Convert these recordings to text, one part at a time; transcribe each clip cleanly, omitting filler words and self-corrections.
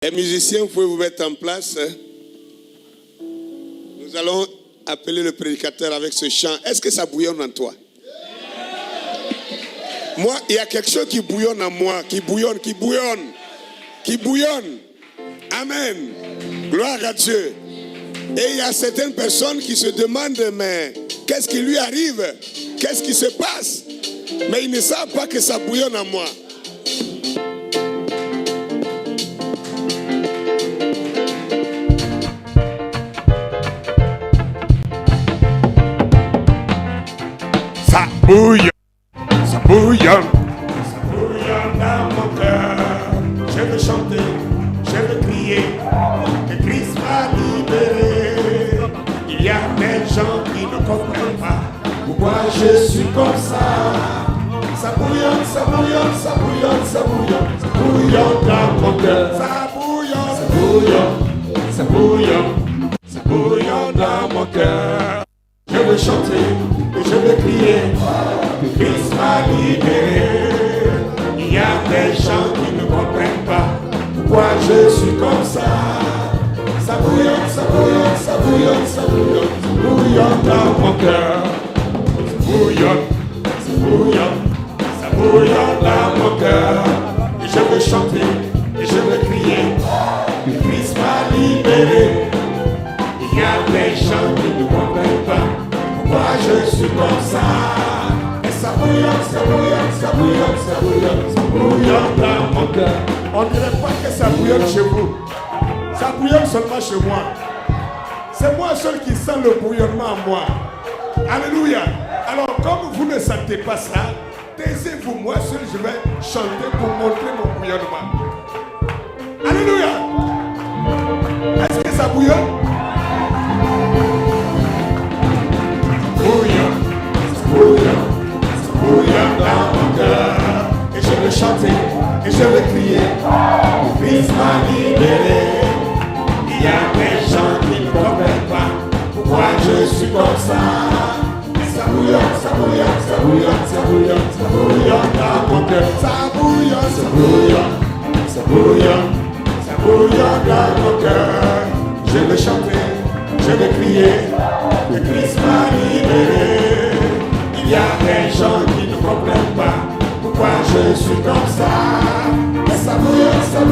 Les musiciens, vous pouvez vous mettre en place. Nous allons appeler le prédicateur avec ce chant. Est-ce que ça bouillonne en toi? Moi, il y a quelque chose qui bouillonne en moi, qui bouillonne. Amen. Gloire à Dieu. Et il y a certaines personnes qui se demandent, mais qu'est-ce qui lui arrive? Qu'est-ce qui se passe? Mais ils ne savent pas que ça bouillonne en moi. Ça bouillonne dans mon cœur. Je veux chanter, je veux crier, que Christ m'a libéré. Il y a des gens qui ne comprennent pas pourquoi je suis comme ça. Ça bouillonne dans mon cœur. Ça bouillonne dans mon cœur. Je veux chanter et je veux crier que Christ m'a libéré. Il y a des gens qui ne comprennent pas pourquoi je suis comme ça. Ça bouillonne dans mon cœur. Ça bouillonne dans mon cœur. Et je veux chanter et je veux crier que Christ m'a libéré. Il y a des gens qui ne comprennent pas pourquoi je suis comme ça. Et ça bouillonne dans mon cœur. On ne dirait pas que ça bouillonne chez vous. Ça bouillonne seulement chez moi. C'est moi seul qui sens le bouillonnement en moi. Alléluia. Alors comme vous ne sentez pas ça, taisez-vous. Moi seul je vais chanter pour montrer mon bouillonnement. Alléluia. Est-ce que ça bouillonne? Ça bouillonne dans mon cœur. Et je veux chanter, et je veux crier, Christ m'a libéré. Il y a des gens qui ne comprennent pas pourquoi je suis comme ça. Ça bouillonne dans mon cœur. Ça bouillonne dans mon cœur. Je veux chanter, je veux crier, que Christ m'a libéré. Il y a des gens qui ne comprennent pas pourquoi je suis comme ça. Mais ça bouillonne dans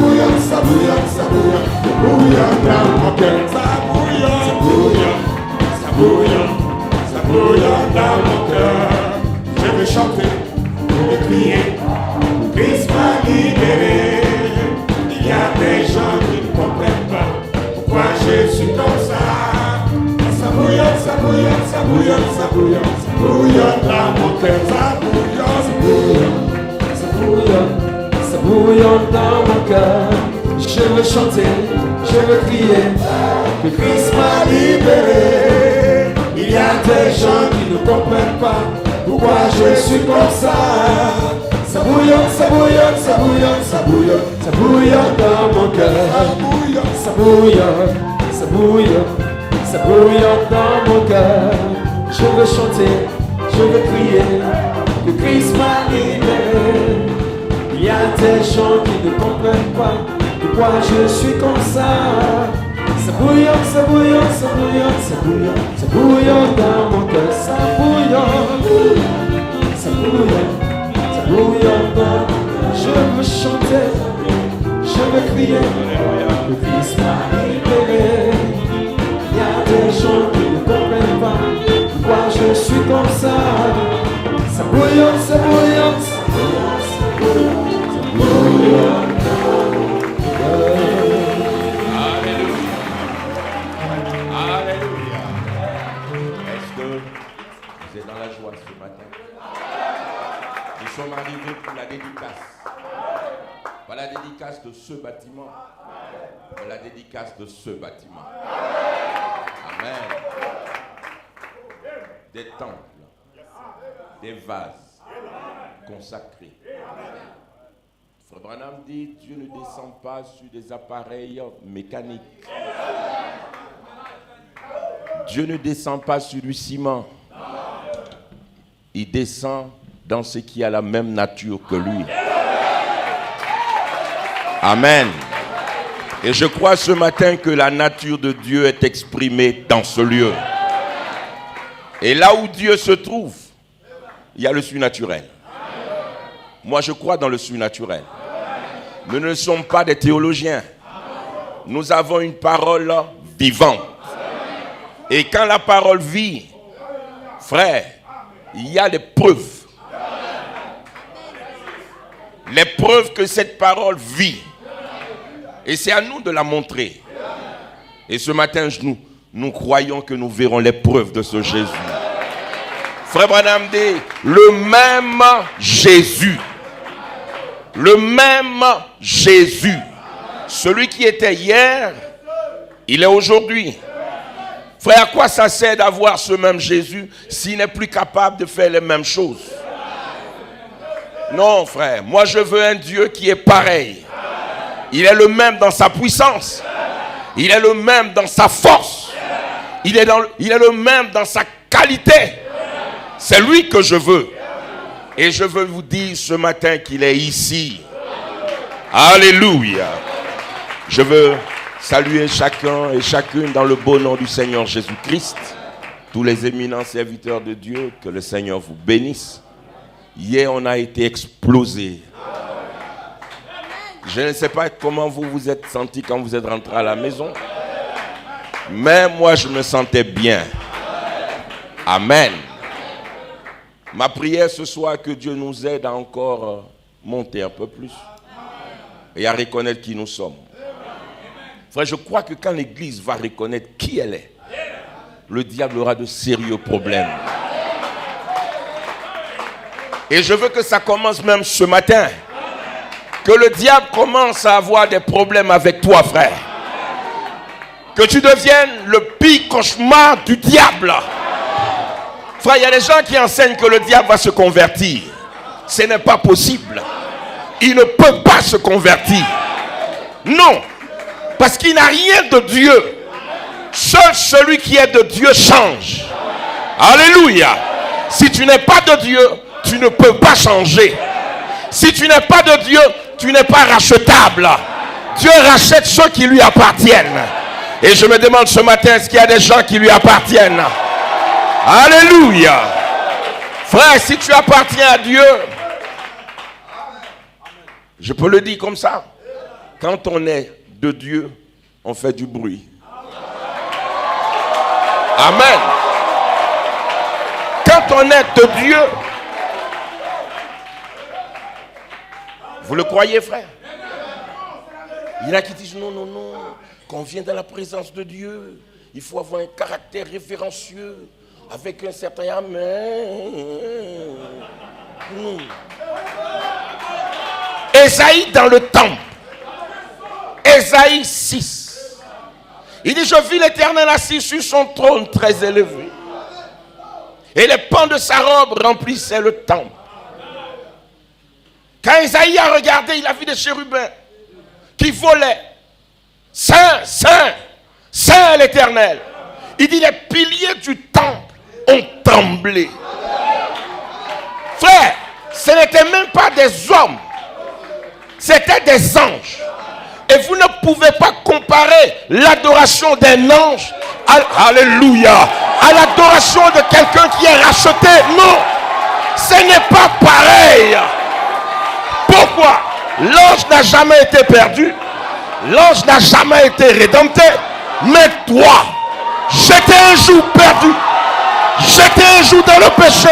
mon cœur. Ça bouillonne dans mon cœur. Je veux chanter, je veux crier, Christ m'a libéré. Il y a des gens qui ne comprennent pas pourquoi je suis comme ça. Ça bouillonne dans mon cœur. Ça bouillonne dans mon cœur. Je veux chanter, je veux crier que Christ m'a libéré. Il y a des gens qui ne comprennent pas pourquoi je suis comme ça. Ça bouillonne dans mon cœur. Ça bouillonne dans mon cœur. Je veux chanter, je veux crier que Christ m'a libéré. Il y a des gens qui ne comprennent pas pourquoi je suis comme ça. Ça bouillonne dans mon cœur. Ça bouillonne dans mon cœur. Je veux chanter, je veux crier que Christ m'a libéré. Il y a des gens qui ne comprennent pas pourquoi je suis comme ça. Ça bouillonne dans mon cœur. Alléluia. Est-ce que vous êtes dans la joie ce matin? Nous sommes arrivés pour la dédicace. Pas la dédicace de ce bâtiment, mais la dédicace de ce bâtiment. Amen. Des temples, des vases consacrés. Frère Branham dit, Dieu ne descend pas sur des appareils mécaniques. Dieu ne descend pas sur du ciment. Il descend dans ce qui a la même nature que lui. Amen. Et je crois ce matin que la nature de Dieu est exprimée dans ce lieu. Et là où Dieu se trouve, il y a le surnaturel. Moi, je crois dans le surnaturel. Nous ne sommes pas des théologiens. Nous avons une parole vivante. Et quand la parole vit, frère, il y a des preuves. Les preuves que cette parole vit. Et c'est à nous de la montrer. Et ce matin, nous croyons que nous verrons les preuves de ce Jésus. Frère Branham dit, le même Jésus. Le même Jésus. Celui qui était hier, il est aujourd'hui. Frère, à quoi ça sert d'avoir ce même Jésus s'il n'est plus capable de faire les mêmes choses? Non, frère. Moi, je veux un Dieu qui est pareil. Il est le même dans sa puissance. Il est le même dans sa force. Il est le même dans sa qualité. C'est lui que je veux. Et je veux vous dire ce matin qu'il est ici. Alléluia. Je veux saluer chacun et chacune dans le beau nom du Seigneur Jésus-Christ. Tous les éminents serviteurs de Dieu, que le Seigneur vous bénisse. Hier, on a été explosé. Je ne sais pas comment vous vous êtes senti quand vous êtes rentré à la maison. Mais moi, je me sentais bien. Amen. Ma prière ce soir, que Dieu nous aide à encore monter un peu plus. Et à reconnaître qui nous sommes. Frère, je crois que quand l'Église va reconnaître qui elle est, le diable aura de sérieux problèmes. Et je veux que ça commence même ce matin. Que le diable commence à avoir des problèmes avec toi, frère. Que tu deviennes le pire cauchemar du diable. Frère, il y a des gens qui enseignent que le diable va se convertir. Ce n'est pas possible. Il ne peut pas se convertir. Non. Parce qu'il n'a rien de Dieu. Seul celui qui est de Dieu change. Alléluia. Si tu n'es pas de Dieu, tu ne peux pas changer. Si tu n'es pas de Dieu, tu n'es pas rachetable. Dieu rachète ceux qui lui appartiennent. Et je me demande ce matin, est-ce qu'il y a des gens qui lui appartiennent? Alléluia. Frère, si tu appartiens à Dieu, je peux le dire comme ça. Quand on est de Dieu, on fait du bruit. Amen. Quand on est de Dieu, vous le croyez, frère? Il y en a qui disent non, non, non. Quand on vient dans la présence de Dieu, il faut avoir un caractère révérencieux, avec un certain amen. Ésaïe dans le temple. Ésaïe 6. Il dit, je vis l'Éternel assis sur son trône très élevé. Et les pans de sa robe remplissaient le temple. Quand Ésaïe a regardé, il a vu des chérubins qui volaient. Saint, Saint, Saint l'Éternel. Il dit, les piliers du temple ont tremblé. Frère, ce n'étaient même pas des hommes. C'était des anges. Et vous ne pouvez pas comparer l'adoration d'un ange alléluia, à l'adoration de quelqu'un qui est racheté. Non, ce n'est pas pareil. Pourquoi? L'ange n'a jamais été perdu. L'ange n'a jamais été rédempté. Mais toi, j'étais un jour perdu. J'étais un jour dans le péché.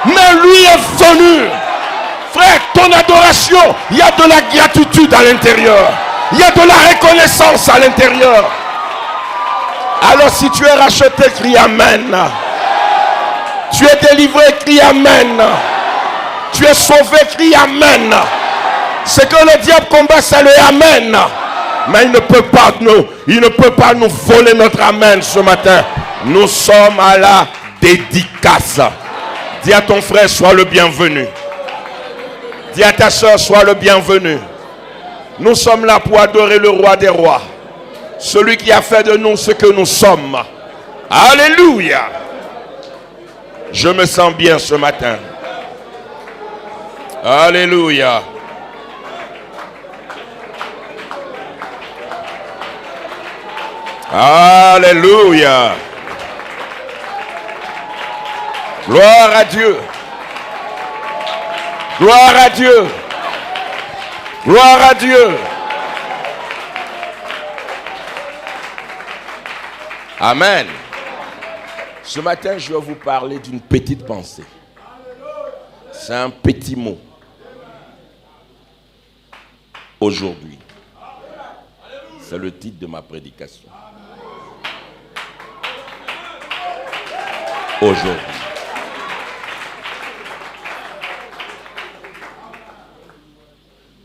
Mais lui est venu. Frère, ton adoration, il y a de la gratitude à l'intérieur. Il y a de la reconnaissance à l'intérieur. Alors si tu es racheté, crie Amen. Tu es délivré, crie Amen. Tu es sauvé, crie Amen. Ce que le diable combat, c'est le Amen. Mais il ne peut pas nous voler notre Amen ce matin. Nous sommes à la dédicace. Dis à ton frère, sois le bienvenu. Dis à ta soeur, sois le bienvenu. Nous sommes là pour adorer le roi des rois. Celui qui a fait de nous ce que nous sommes. Alléluia. Je me sens bien ce matin. Alléluia. Alléluia. Gloire à Dieu. Gloire à Dieu. Gloire à Dieu. Amen. Ce matin, je vais vous parler d'une petite pensée. C'est un petit mot. Aujourd'hui. C'est le titre de ma prédication. Aujourd'hui.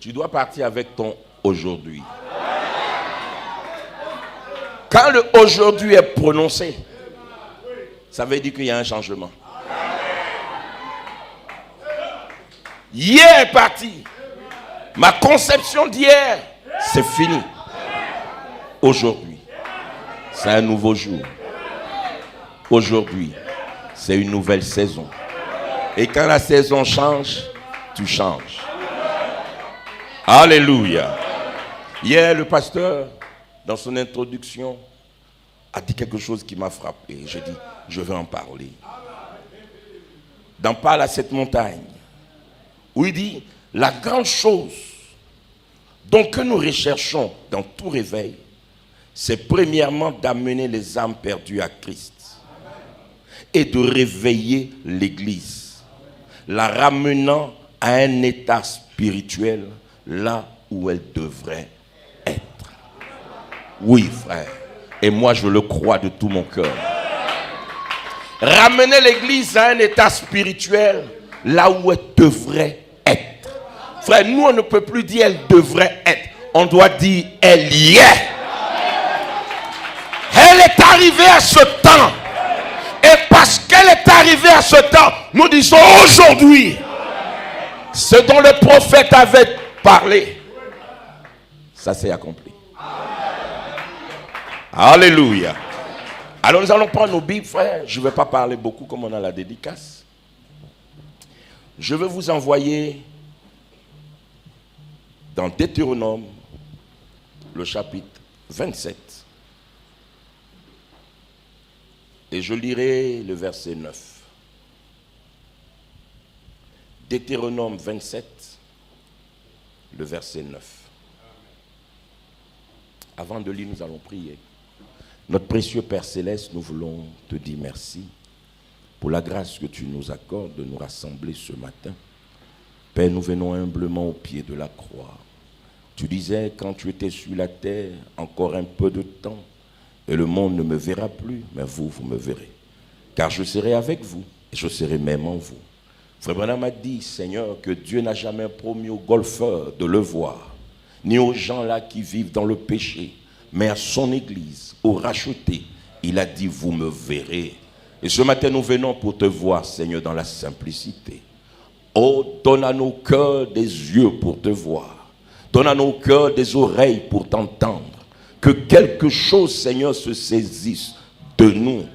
Tu dois partir avec ton aujourd'hui. Quand le aujourd'hui est prononcé, ça veut dire qu'il y a un changement. Hier est parti. Ma conception d'hier, c'est fini. Aujourd'hui, c'est un nouveau jour. Aujourd'hui, c'est une nouvelle saison. Et quand la saison change, tu changes. Alléluia. Hier, le pasteur, dans son introduction, a dit quelque chose qui m'a frappé. J'ai dit, je vais en parler. Dans Parle à cette montagne, où il dit, la grande chose donc que nous recherchons dans tout réveil, c'est premièrement d'amener les âmes perdues à Christ et de réveiller l'Église, la ramenant à un état spirituel là où elle devrait être. Oui, frère, et moi je le crois de tout mon cœur. Ramener l'Église à un état spirituel là où elle devrait être. Frère, nous on ne peut plus dire elle devrait être. On doit dire elle y est. Elle est arrivée à ce temps. Et parce qu'elle est arrivée à ce temps, nous disons aujourd'hui, ce dont le prophète avait parlé, ça s'est accompli. Alléluia. Alors nous allons prendre nos Bibles, frère. Je ne vais pas parler beaucoup comme on a la dédicace. Je vais vous envoyer dans Deutéronome, le chapitre 27. Et je lirai le verset 9. Deutéronome 27, le verset 9. Avant de lire, nous allons prier. Notre précieux Père Céleste, nous voulons te dire merci pour la grâce que tu nous accordes de nous rassembler ce matin. Père, nous venons humblement au pied de la croix. Tu disais, quand tu étais sur la terre, encore un peu de temps, et le monde ne me verra plus, mais vous, vous me verrez. Car je serai avec vous, et je serai même en vous. Frère Branham m'a dit, Seigneur, que Dieu n'a jamais promis aux golfeurs de le voir, ni aux gens là qui vivent dans le péché, mais à son Église, aux rachetés, il a dit, vous me verrez. Et ce matin, nous venons pour te voir, Seigneur, dans la simplicité. Oh, donne à nos cœurs des yeux pour te voir. Donne à nos cœurs des oreilles pour t'entendre. Que quelque chose, Seigneur, se saisisse de nous.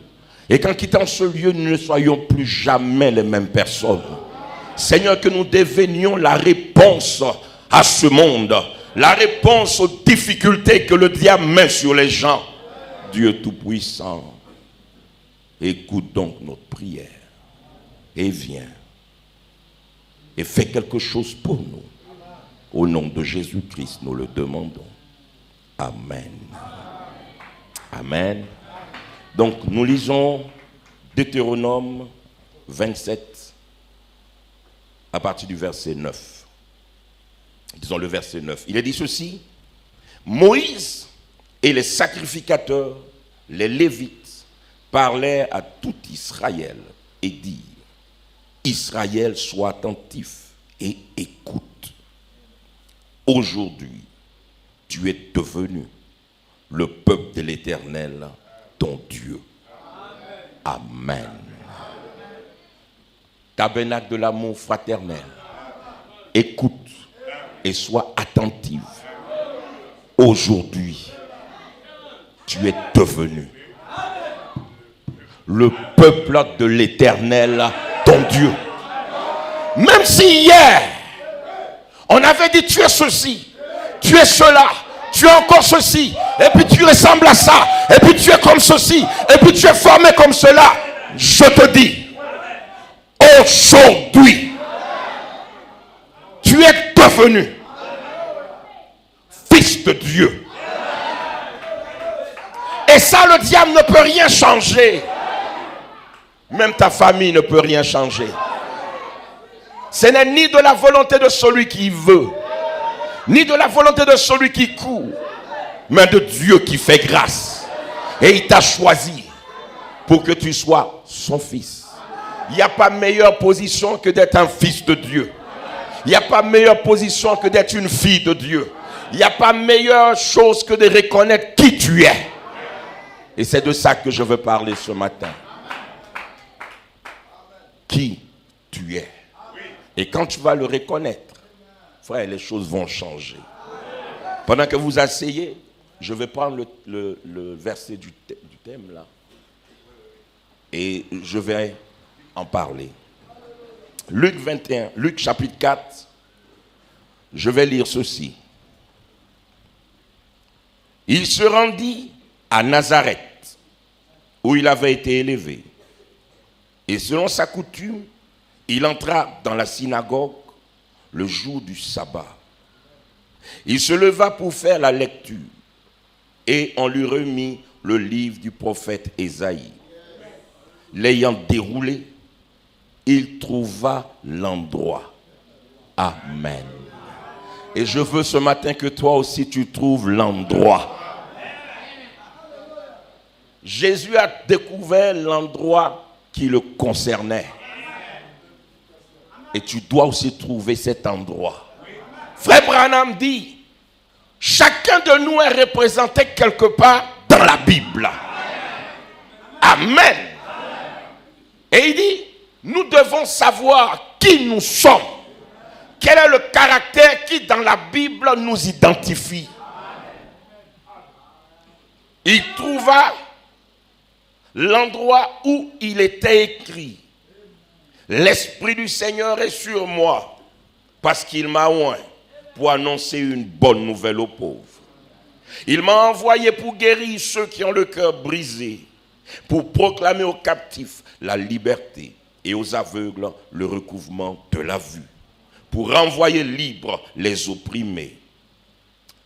Et qu'en quittant ce lieu, nous ne soyons plus jamais les mêmes personnes. Seigneur, que nous devenions la réponse à ce monde. La réponse aux difficultés que le diable met sur les gens. Dieu Tout-Puissant, écoute donc notre prière. Et viens. Et fais quelque chose pour nous. Au nom de Jésus-Christ, nous le demandons. Amen. Amen. Donc, nous lisons Deutéronome 27 à partir du verset 9. Disons le verset 9. Il est dit ceci. Moïse et les sacrificateurs, les Lévites, parlaient à tout Israël et dirent, Israël, sois attentif et écoute. Aujourd'hui, tu es devenu le peuple de l'Éternel, ton Dieu. Amen. Tabernacle de l'amour fraternel, écoute et sois attentive. Aujourd'hui, tu es devenu le peuple de l'Éternel, ton Dieu. Même si hier, on avait dit tu es ceci, tu es cela, tu es encore ceci, et puis tu ressembles à ça, et puis tu es comme ceci, et puis tu es formé comme cela. Je te dis, aujourd'hui, tu es devenu fils de Dieu. Et ça, le diable ne peut rien changer. Même ta famille ne peut rien changer. Ce n'est ni de la volonté de celui qui veut, ni de la volonté de celui qui court, mais de Dieu qui fait grâce. Et il t'a choisi pour que tu sois son fils. Il n'y a pas meilleure position que d'être un fils de Dieu. Il n'y a pas meilleure position que d'être une fille de Dieu. Il n'y a pas meilleure chose que de reconnaître qui tu es. Et c'est de ça que je veux parler ce matin. Qui tu es. Et quand tu vas le reconnaître, frère, les choses vont changer. Pendant que vous asseyez, je vais prendre le verset du thème là. Et je vais en parler. Luc 21, Luc chapitre 4, je vais lire ceci. Il se rendit à Nazareth, où il avait été élevé. Et selon sa coutume, il entra dans la synagogue le jour du sabbat. Il se leva pour faire la lecture, et on lui remit le livre du prophète Ésaïe. L'ayant déroulé, il trouva l'endroit. Amen. Et je veux ce matin que toi aussi tu trouves l'endroit. Jésus a découvert l'endroit qui le concernait. Et tu dois aussi trouver cet endroit. Frère Branham dit, chacun de nous est représenté quelque part dans la Bible. Amen. Et il dit, nous devons savoir qui nous sommes. Quel est le caractère qui dans la Bible nous identifie. Il trouva l'endroit où il était écrit. L'Esprit du Seigneur est sur moi, parce qu'il m'a oint pour annoncer une bonne nouvelle aux pauvres. Il m'a envoyé pour guérir ceux qui ont le cœur brisé, pour proclamer aux captifs la liberté et aux aveugles le recouvrement de la vue, pour renvoyer libres les opprimés,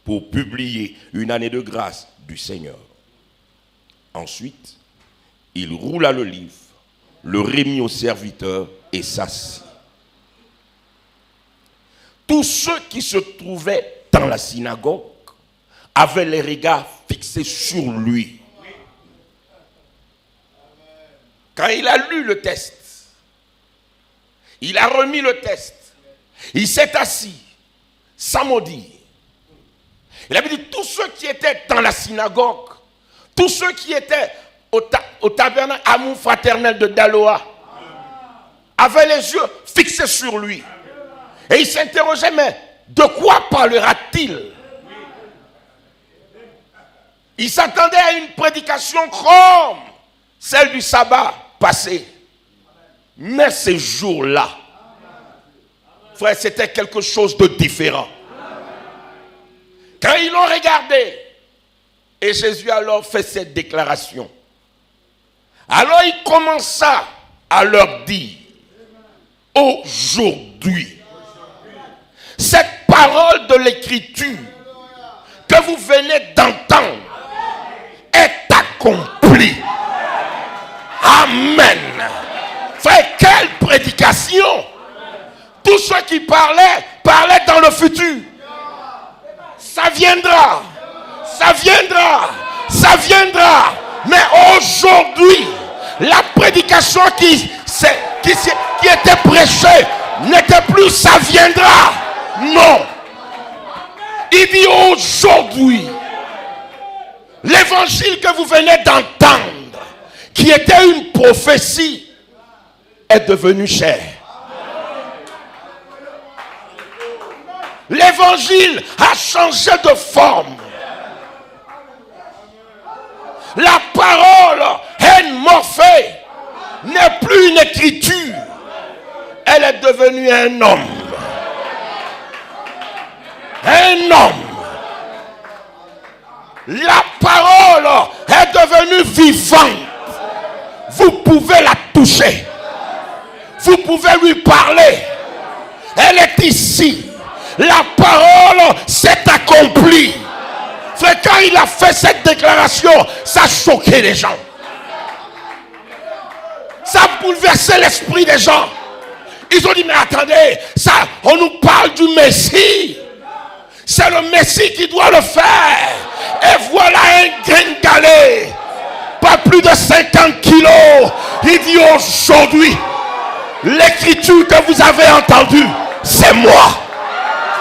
pour publier une année de grâce du Seigneur. Ensuite, il roula le livre, le remit au serviteur et s'assit. Tous ceux qui se trouvaient dans la synagogue avaient les regards fixés sur lui. Quand il a lu le test, il a remis le test, il s'est assis, sans mot dire. Il avait dit, tous ceux qui étaient dans la synagogue, tous ceux qui étaient au tabernacle Amour Fraternel de Daloa, avaient les yeux fixés sur lui. Et il s'interrogeait, mais de quoi parlera-t-il? Il s'attendait à une prédication comme celle du sabbat passé. Mais ces jours-là, frère, c'était quelque chose de différent. Quand ils l'ont regardé, et Jésus alors fait cette déclaration. Alors il commença à leur dire, aujourd'hui, cette parole de l'Écriture que vous venez d'entendre est accomplie. Amen. Frère, quelle prédication! Tous ceux qui parlaient dans le futur. Ça viendra, ça viendra, ça viendra. Mais aujourd'hui, la prédication qui était prêchée n'était plus ça viendra. Non. Il dit aujourd'hui, l'évangile que vous venez d'entendre, qui était une prophétie, est devenu chair. L'évangile a changé de forme. La parole morphée n'est plus une écriture. Elle est devenue un homme. Un homme. parole est devenue vivante. Vous pouvez la toucher. Vous pouvez lui parler. Elle est ici. La parole s'est accomplie. Frère, quand il a fait cette déclaration, ça a choqué les gens. Ça a bouleversé l'esprit des gens. Ils ont dit, mais attendez, ça, on nous parle du Messie. C'est le Messie qui doit le faire. Et voilà un gringalet. Pas plus de 50 kilos. Il dit aujourd'hui, l'écriture que vous avez entendue, c'est moi.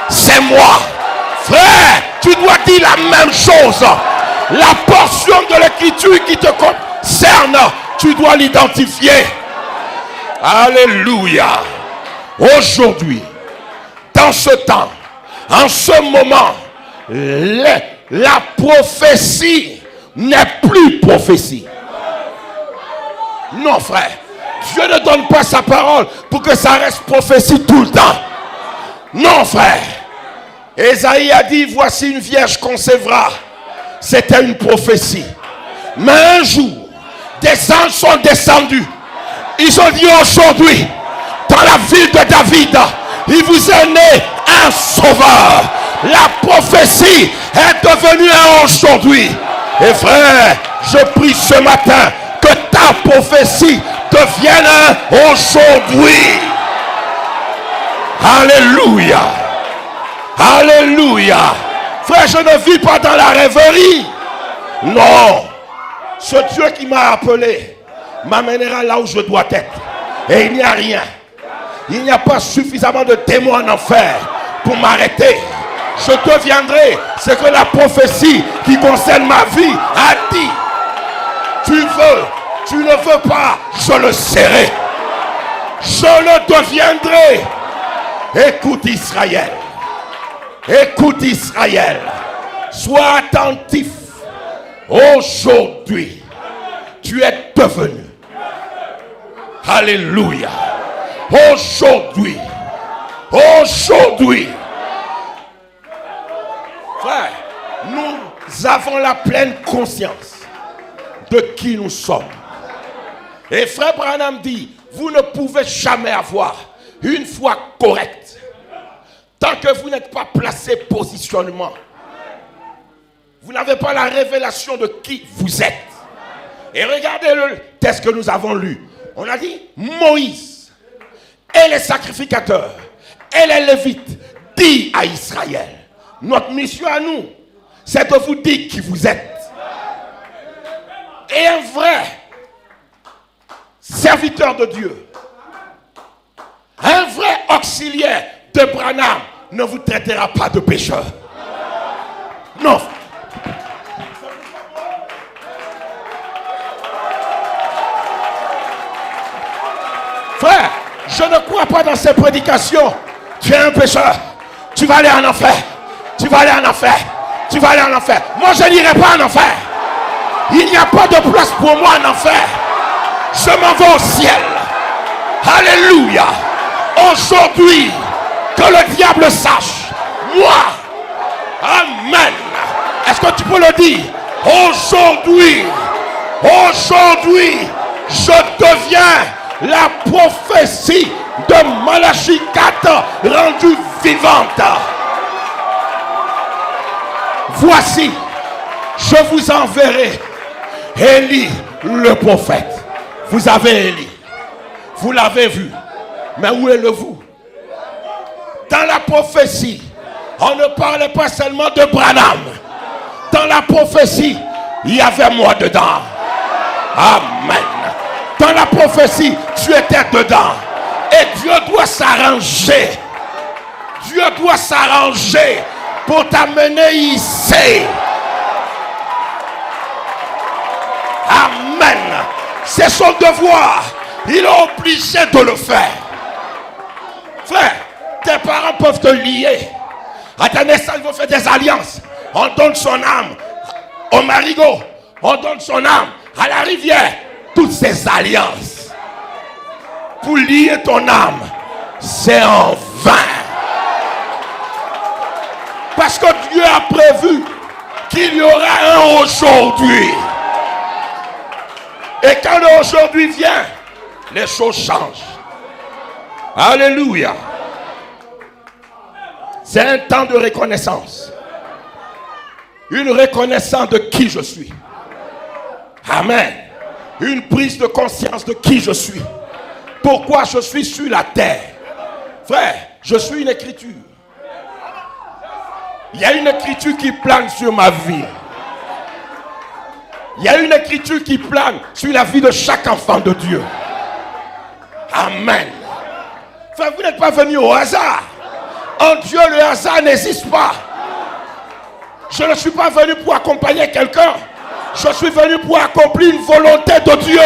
C'est moi. Frère, tu dois dire la même chose. La portion de l'écriture qui te concerne, tu dois l'identifier. Alléluia. Aujourd'hui, dans ce temps, en ce moment, la prophétie n'est plus prophétie. Non, frère. Dieu ne donne pas sa parole pour que ça reste prophétie tout le temps. Non, frère. Ésaïe a dit, voici une vierge concevra. C'était une prophétie. Mais un jour, des anges sont descendus. Ils ont dit aujourd'hui, dans la ville de David, il vous est né un sauveur. La prophétie est devenue un aujourd'hui. Et frère, je prie ce matin que ta prophétie devienne un aujourd'hui. Alléluia. Alléluia. Frère, je ne vis pas dans la rêverie. Non. Ce Dieu qui m'a appelé m'amènera là où je dois être. Et il n'y a rien. Il n'y a pas suffisamment de témoins en enfer pour m'arrêter. Je deviendrai ce que la prophétie qui concerne ma vie a dit. Tu veux, tu ne veux pas, je le serai. Je le deviendrai. Écoute Israël. Écoute Israël. Sois attentif. Aujourd'hui, tu es devenu. Alléluia. Aujourd'hui. Aujourd'hui. Frère, nous avons la pleine conscience de qui nous sommes. Et frère Branham dit, vous ne pouvez jamais avoir une foi correcte tant que vous n'êtes pas placé positionnement. Vous n'avez pas la révélation de qui vous êtes. Et regardez le texte que nous avons lu. On a dit, Moïse et les sacrificateurs et les Lévites disent à Israël, notre mission à nous, c'est de vous dire qui vous êtes. Et un vrai serviteur de Dieu, un vrai auxiliaire de Branham ne vous traitera pas de pécheur. Non. Frère, je ne crois pas dans ces prédications. Tu es un pécheur. Tu vas aller en enfer. Tu vas aller en enfer. Tu vas aller en enfer. Moi, je n'irai pas en enfer. Il n'y a pas de place pour moi en enfer. Je m'en vais au ciel. Alléluia. Aujourd'hui, que le diable sache. Moi. Amen. Est-ce que tu peux le dire? Aujourd'hui. Aujourd'hui, je deviens la prophétie de Malachie 4 rendue vivante. Voici, je vous enverrai Élie le prophète. Vous avez Élie. Vous l'avez vu. Mais où est le vous? Dans la prophétie, on ne parlait pas seulement de Branham. Dans la prophétie, il y avait moi dedans. Amen. Dans la prophétie, tu étais dedans. Et Dieu doit s'arranger. Dieu doit s'arranger pour t'amener ici. Amen. C'est son devoir. Il est obligé de le faire. Frère, tes parents peuvent te lier. À ta naissance, ils vont faire des alliances. On donne son âme au marigot. On donne son âme à la rivière. Toutes ces alliances pour lier ton âme, c'est en vain. Parce que Dieu a prévu qu'il y aura un aujourd'hui. Et quand le aujourd'hui vient, les choses changent. Alléluia. C'est un temps de reconnaissance. Une reconnaissance de qui je suis. Amen. Une prise de conscience de qui je suis. Pourquoi je suis sur la terre. Frère, je suis une écriture. Il y a une écriture qui plane sur ma vie. Il y a une écriture qui plane sur la vie de chaque enfant de Dieu. Amen. Frère, vous n'êtes pas venu au hasard. En Dieu, le hasard n'existe pas. Je ne suis pas venu pour accompagner quelqu'un. Je suis venu pour accomplir une volonté de Dieu.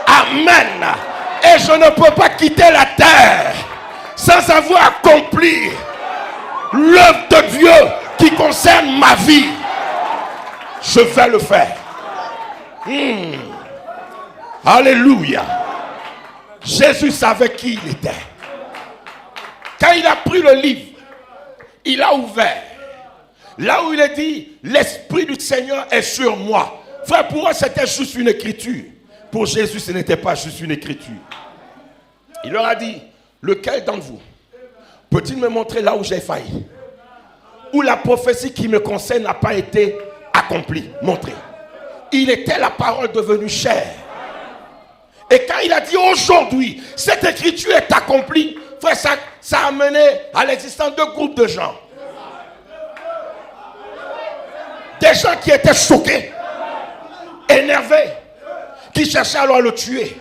Amen. Et je ne peux pas quitter la terre sans avoir accompli l'œuvre de Dieu qui concerne ma vie. Je vais le faire. Alléluia. Jésus savait qui il était. Quand il a pris le livre, il a ouvert. Là où il a dit, l'Esprit du Seigneur est sur moi. Frère, pour moi, c'était juste une écriture. Pour Jésus, ce n'était pas juste une écriture. Il leur a dit, lequel d'entre vous peut-il me montrer là où j'ai failli? Où la prophétie qui me concerne n'a pas été accomplie, montrée. Il était la parole devenue chair. Et quand il a dit aujourd'hui, cette écriture est accomplie, frère, ça a mené à l'existence de groupes de gens. Des gens qui étaient choqués, énervés, qui cherchaient alors à le tuer.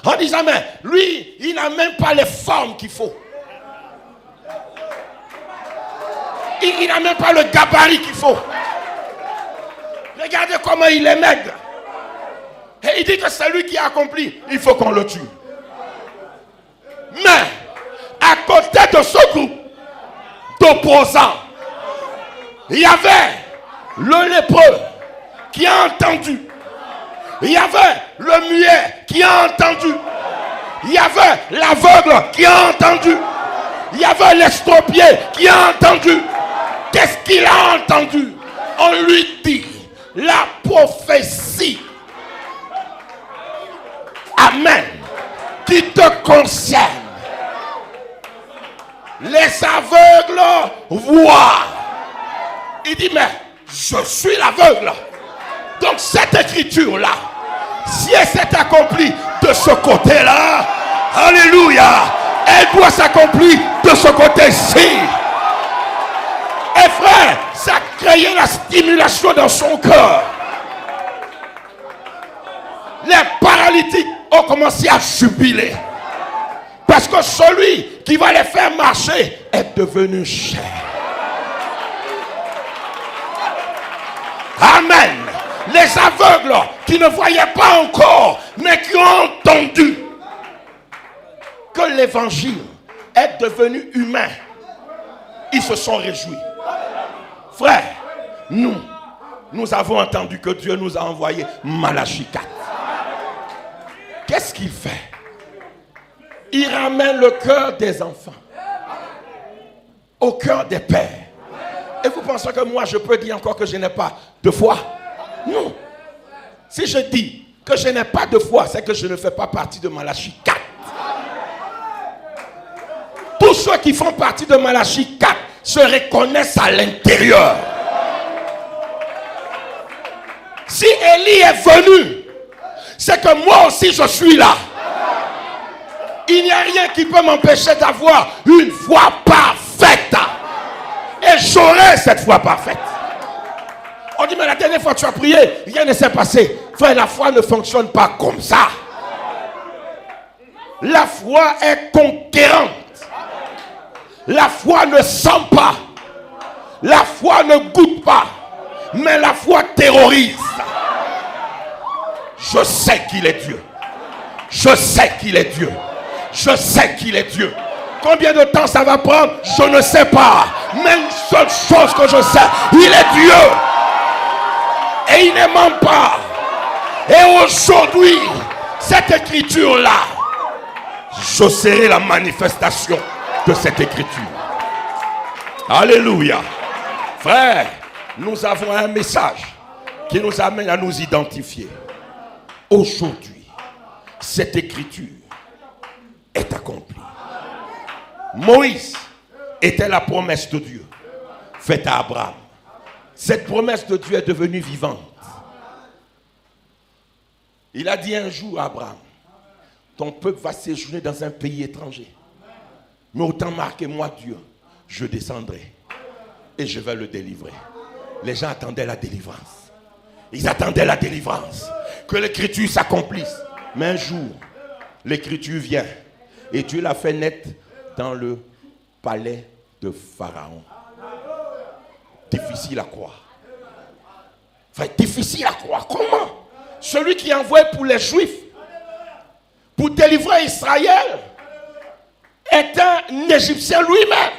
En disant, mais lui, il n'a même pas les formes qu'il faut. Il n'a même pas le gabarit qu'il faut. Regardez comment il est maigre. Et il dit que c'est lui qui a accompli. Il faut qu'on le tue. Mais, à côté de ce groupe d'opposants, il y avait le lépreux qui a entendu. Il y avait le muet qui a entendu. Il y avait l'aveugle qui a entendu. Il y avait l'estropié qui a entendu. Qu'est-ce qu'il a entendu? On lui dit la prophétie. Amen. Qui te concerne. Les aveugles voient. Il dit, mais je suis l'aveugle. Donc cette écriture-là, si elle s'est accomplie de ce côté-là, alléluia, elle doit s'accomplir de ce côté-ci. Et frère, ça a créé la stimulation dans son cœur. Les paralytiques ont commencé à jubiler. Parce que celui qui va les faire marcher est devenu chair. Amen. Les aveugles qui ne voyaient pas encore, mais qui ont entendu que l'évangile est devenu humain, ils se sont réjouis. Frère, nous avons entendu que Dieu nous a envoyé Malachie 4. Qu'est-ce qu'il fait? Il ramène le cœur des enfants au cœur des pères. Et vous pensez que moi je peux dire encore que je n'ai pas de foi? Non. Si je dis que je n'ai pas de foi, c'est que je ne fais pas partie de Malachie 4. Tous ceux qui font partie de Malachie 4 se reconnaissent à l'intérieur. Si Élie est venu, c'est que moi aussi je suis là. Il n'y a rien qui peut m'empêcher d'avoir une foi parfaite. Et j'aurai cette foi parfaite. On dit, mais la dernière fois que tu as prié, rien ne s'est passé. Frère, la foi ne fonctionne pas comme ça. La foi est conquérante. La foi ne sent pas. La foi ne goûte pas. Mais la foi terrorise. Je sais qu'il est Dieu. Je sais qu'il est Dieu. Je sais qu'il est Dieu. Combien de temps ça va prendre? Je ne sais pas. Mais une seule chose que je sais, il est Dieu. Et il ne ment pas. Et aujourd'hui, cette écriture-là, je serai la manifestation de cette écriture. Alléluia. Frère, nous avons un message qui nous amène à nous identifier. Aujourd'hui, cette écriture est accomplie. Moïse était la promesse de Dieu faite à Abraham. Cette promesse de Dieu est devenue vivante. Il a dit un jour à Abraham, ton peuple va séjourner dans un pays étranger. Mais autant marquez-moi Dieu, je descendrai et je vais le délivrer. Les gens attendaient la délivrance. Ils attendaient la délivrance. Que l'écriture s'accomplisse. Mais un jour, l'écriture vient. Et Dieu l'a fait naître dans le palais de Pharaon. Difficile à croire. Enfin, difficile à croire. Comment? Celui qui est envoyé pour les Juifs, pour délivrer Israël, est un Égyptien lui-même.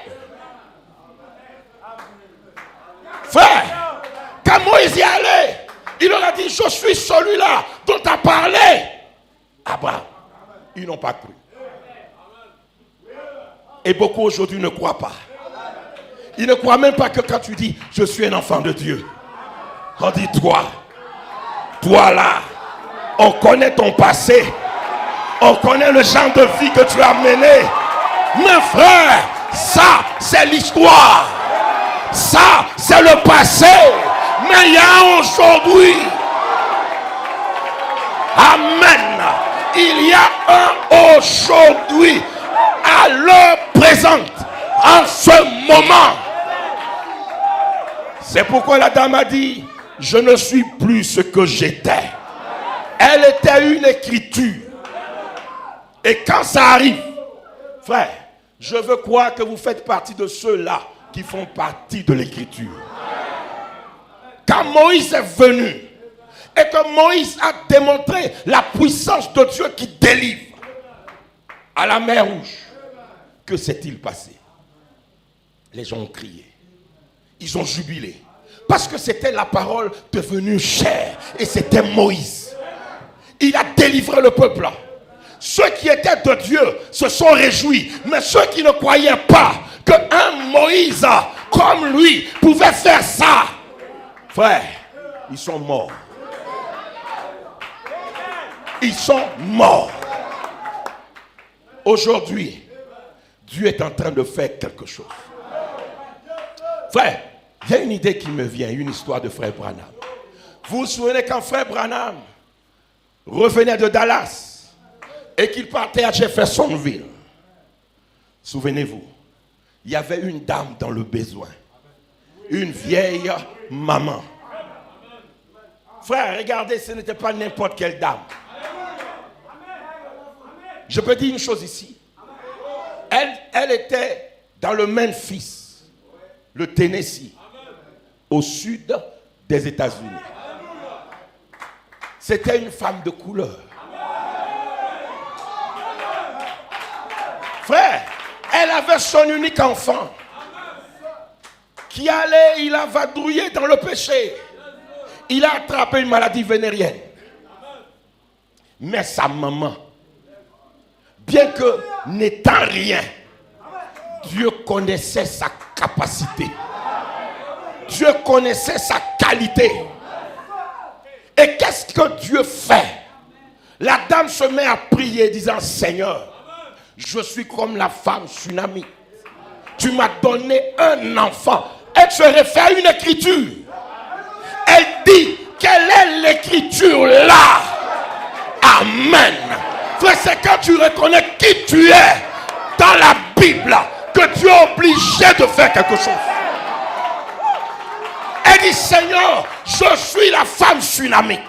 Frère, quand Moïse y allait, il leur a dit, je suis celui-là dont tu as parlé. Abraham, ils n'ont pas cru. Et beaucoup aujourd'hui ne croient pas. Ils ne croient même pas que quand tu dis, je suis un enfant de Dieu. On dit, toi là, on connaît ton passé. On connaît le genre de vie que tu as mené. Mais frère, ça, c'est l'histoire. Ça, c'est le passé. Mais il y a aujourd'hui. Amen. Il y a un aujourd'hui. À l'heure présente. En ce moment. C'est pourquoi la dame a dit, je ne suis plus ce que j'étais. Elle était une écriture. Et quand ça arrive, frère, je veux croire que vous faites partie de ceux-là qui font partie de l'écriture. Quand Moïse est venu et que Moïse a démontré la puissance de Dieu qui délivre à la mer Rouge, que s'est-il passé? Les gens ont crié. Ils ont jubilé. Parce que c'était la parole devenue chair. Et c'était Moïse. Il a délivré le peuple. Ceux qui étaient de Dieu se sont réjouis. Mais ceux qui ne croyaient pas qu'un Moïse comme lui pouvait faire ça, frère, ils sont morts. Ils sont morts. Aujourd'hui, Dieu est en train de faire quelque chose. Frère, il y a une idée qui me vient, une histoire de frère Branham. Vous vous souvenez quand frère Branham revenait de Dallas et qu'il partait à Jeffersonville? Souvenez-vous, il y avait une dame dans le besoin. Une vieille maman. Frère, regardez, ce n'était pas n'importe quelle dame. Je peux dire une chose ici. Elle était dans le Memphis, le Tennessee, au sud des États-Unis. C'était une femme de couleur. Frère, elle avait son unique enfant qui allait, il a vadrouillé dans le péché. Il a attrapé une maladie vénérienne. Mais sa maman, bien que n'étant rien, Dieu connaissait sa capacité. Dieu connaissait sa qualité. Et qu'est-ce que Dieu fait? La dame se met à prier disant, Seigneur, je suis comme la femme tsunami. Tu m'as donné un enfant. Elle se réfère à une écriture. Elle dit, quelle est l'écriture là? Amen. Frère, c'est quand tu reconnais qui tu es dans la Bible que tu es obligé de faire quelque chose. Elle dit, Seigneur, je suis la femme tsunami.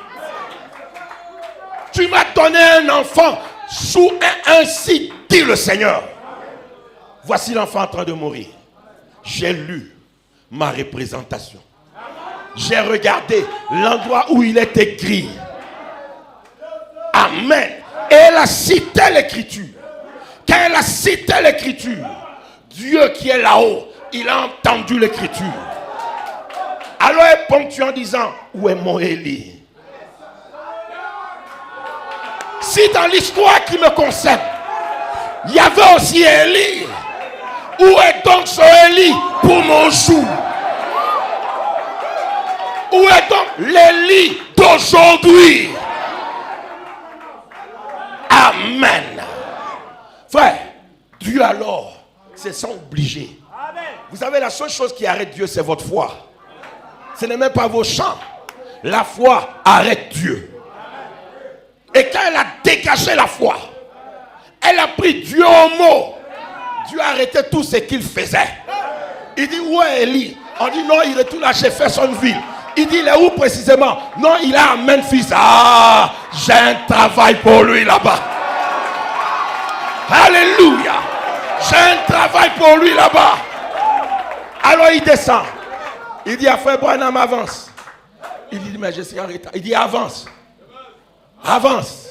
Tu m'as donné un enfant sous ainsi dit le Seigneur. Voici l'enfant en train de mourir. J'ai lu ma représentation. J'ai regardé l'endroit où il est écrit. Amen. Et elle a cité l'écriture. Quand elle a cité l'écriture, Dieu qui est là-haut, il a entendu l'écriture. Alors elle ponctue en disant, où est mon Élie? Si dans l'histoire qui me concerne, il y avait aussi Élie, où est donc ce Élie pour mon jour? Où est donc l'Élie d'aujourd'hui? Amen. Frère, Dieu alors, c'est sans obliger. Vous savez, la seule chose qui arrête Dieu, c'est votre foi. Ce n'est même pas vos chants. La foi arrête Dieu. Et quand elle a dégagé la foi, elle a pris Dieu au mot. Dieu a arrêté tout ce qu'il faisait. Il dit, où est Élie? On dit, non, il retourne à Jeffersonville. Il dit, il est où précisément? Non, il est à Memphis. Ah, j'ai un travail pour lui là-bas. Alléluia. J'ai un travail pour lui là-bas. Alors il descend. Il dit à frère Branham, avance. Il dit, mais je suis en retard. Il dit, avance. Avance.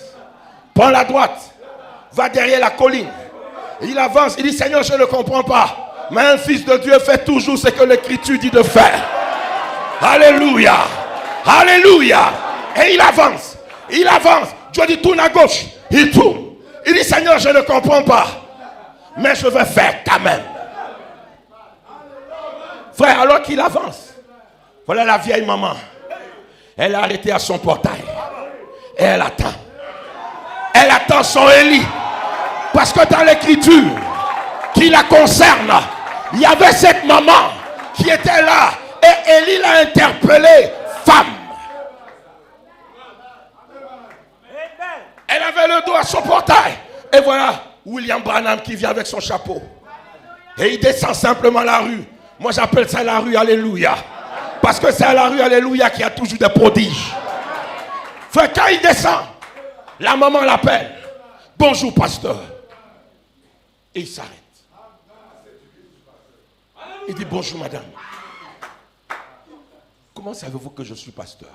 Prends la droite. Va derrière la colline. Il avance. Il dit, Seigneur, je ne comprends pas. Mais un fils de Dieu fait toujours ce que l'Écriture dit de faire. Alléluia. Alléluia. Et il avance. Il avance. Dieu dit, tourne à gauche. Il tourne. Il dit, Seigneur, je ne comprends pas. Mais je vais faire quand même. Frère, alors qu'il avance, voilà la vieille maman. Elle est arrêtée à son portail. Et elle attend. Elle attend son Élie. Parce que dans l'écriture qui la concerne, il y avait cette maman qui était là. Et Élie l'a interpellée femme. Elle avait le dos à son portail. Et voilà William Branham qui vient avec son chapeau. Et il descend simplement la rue. Moi j'appelle ça la rue Alléluia. Parce que c'est à la rue Alléluia qu'il y a toujours des prodiges. Frère, quand il descend, la maman l'appelle. Bonjour pasteur. Et il s'arrête. Il dit bonjour madame. Comment savez-vous que je suis pasteur?